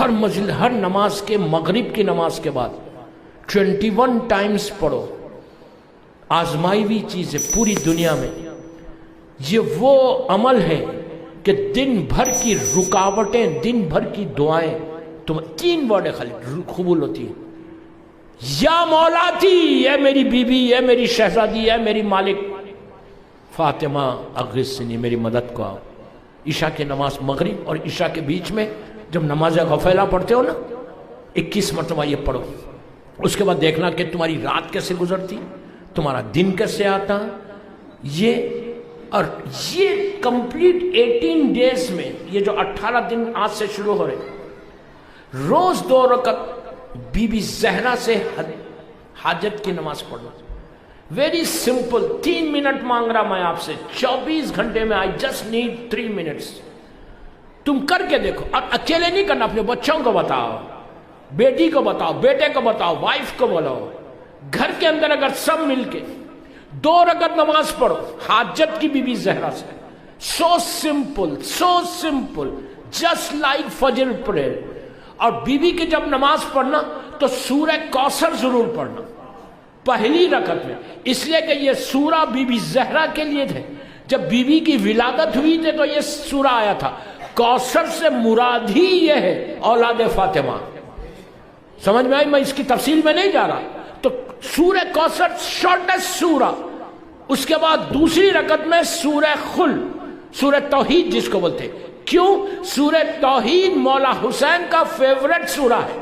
ہر نماز کے مغرب کی نماز کے بعد 21 ٹائمز پڑھو. آزمائی ہوئی چیز ہے پوری دنیا میں. یہ وہ عمل ہے کہ دن بھر کی رکاوٹیں، دن بھر کی دعائیں، تم 3 ورڈ خالی قبول ہوتی ہیں. یا مولاتی، اے میری بیوی، اے میری شہزادی، اے میری مالک، فاطمہ اغثنی، میری مدد کو آؤ. عشاء کی نماز، مغرب اور عشاء کے بیچ میں جب نماز غفلہ پڑھتے ہو نا، 21 مرتبہ یہ پڑھو. اس کے بعد دیکھنا کہ تمہاری رات کیسے گزرتی، تمہارا دن کیسے آتا. اور یہ کمپلیٹ 18 ڈیز میں، یہ جو 18 دن آج سے شروع ہو رہے، روز 2 رکعت بی بی زہرا سے حاجت کی نماز پڑھنا. Very simple. 3 منٹ مانگ رہا میں آپ سے 24 گھنٹے میں. I just need 3 minutes. تم کر کے دیکھو. اور اکیلے نہیں کرنا، اپنے بچوں کو بتاؤ، بیٹی کو بتاؤ، بیٹے کو بتاؤ، وائف کو بلاؤ. گھر کے اندر اگر سب مل کے 2 رکعت نماز پڑھو حاجت کی بی بی زہرا سے. سو سمپل جسٹ لائک فجر پریئر. اور بی بی کی جب نماز پڑھنا تو سورہ کوثر ضرور پڑھنا پہلی رکعت میں، اس لیے کہ یہ سورہ بی بی زہرا کے لیے تھے. جب بی بی کی ولادت ہوئی تھی تو یہ سورہ آیا تھا. کوثر سے مراد ہی یہ ہے اولاد فاطمہ. سمجھ میں آئی؟ میں اس کی تفصیل میں نہیں جا رہا. تو سورہ کوثر شارٹیسٹ سورہ. اس کے بعد دوسری رکعت میں سورہ خل، سورہ توحید جس کو بولتے. کیوں؟ سورہ توحید مولا حسین کا فیورٹ سورہ ہے،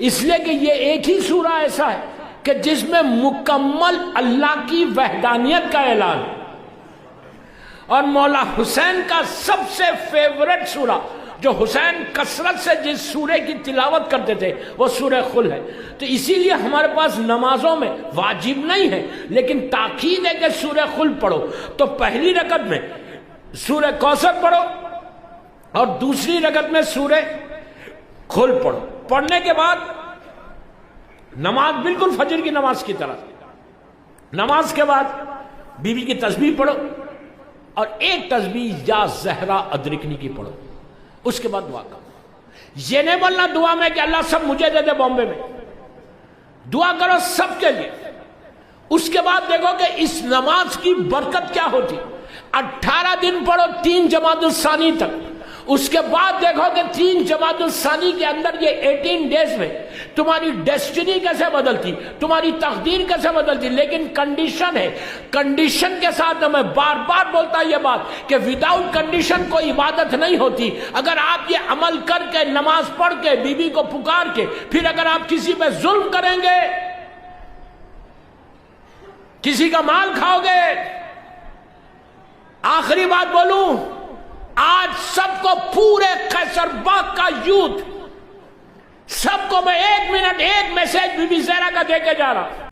اس لیے کہ یہ ایک ہی سورہ ایسا ہے کہ جس میں مکمل اللہ کی وحدانیت کا اعلان. اور مولا حسین کا سب سے فیورٹ سورہ جو حسین کثرت سے جس سورے کی تلاوت کرتے تھے وہ سورہ خل ہے. تو اسی لیے ہمارے پاس نمازوں میں واجب نہیں ہے لیکن تاکید ہے کہ سورہ خل پڑھو. تو پہلی رکعت میں سورہ کوثر پڑھو اور دوسری رکعت میں سورہ خل پڑھو. پڑھنے کے بعد نماز بالکل فجر کی نماز کی طرح. نماز کے بعد بی بی کی تسبیح پڑھو اور ایک تسبیح یا زہرا ادرکنی کی پڑھو. اس کے بعد دعا کرو. یہ نہیں بولنا دعا میں کہ اللہ سب مجھے دے دے بامبے میں. دعا کرو سب کے لیے. اس کے بعد دیکھو کہ اس نماز کی برکت کیا ہوتی. 18 دن پڑھو 3 جمادی الثانی تک. اس کے بعد دیکھو کہ 3 جمادی الثانی کے اندر یہ 18 ڈیز میں تمہاری ڈیسٹنی کیسے بدلتی، تمہاری تقدیر کیسے بدلتی. لیکن کنڈیشن ہے. کنڈیشن کے ساتھ میں بار بار بولتا یہ بات کہ وداؤٹ کنڈیشن کوئی عبادت نہیں ہوتی. اگر آپ یہ عمل کر کے، نماز پڑھ کے، بی بی کو پکار کے، پھر اگر آپ کسی پہ ظلم کریں گے، کسی کا مال کھاؤ گے. آخری بات بولوں، آج سب کو پورے قیصر باغ کا یوتھ سب کو میں 1 منٹ 1 میسج بی بی زہرا کا دے کے جا رہا.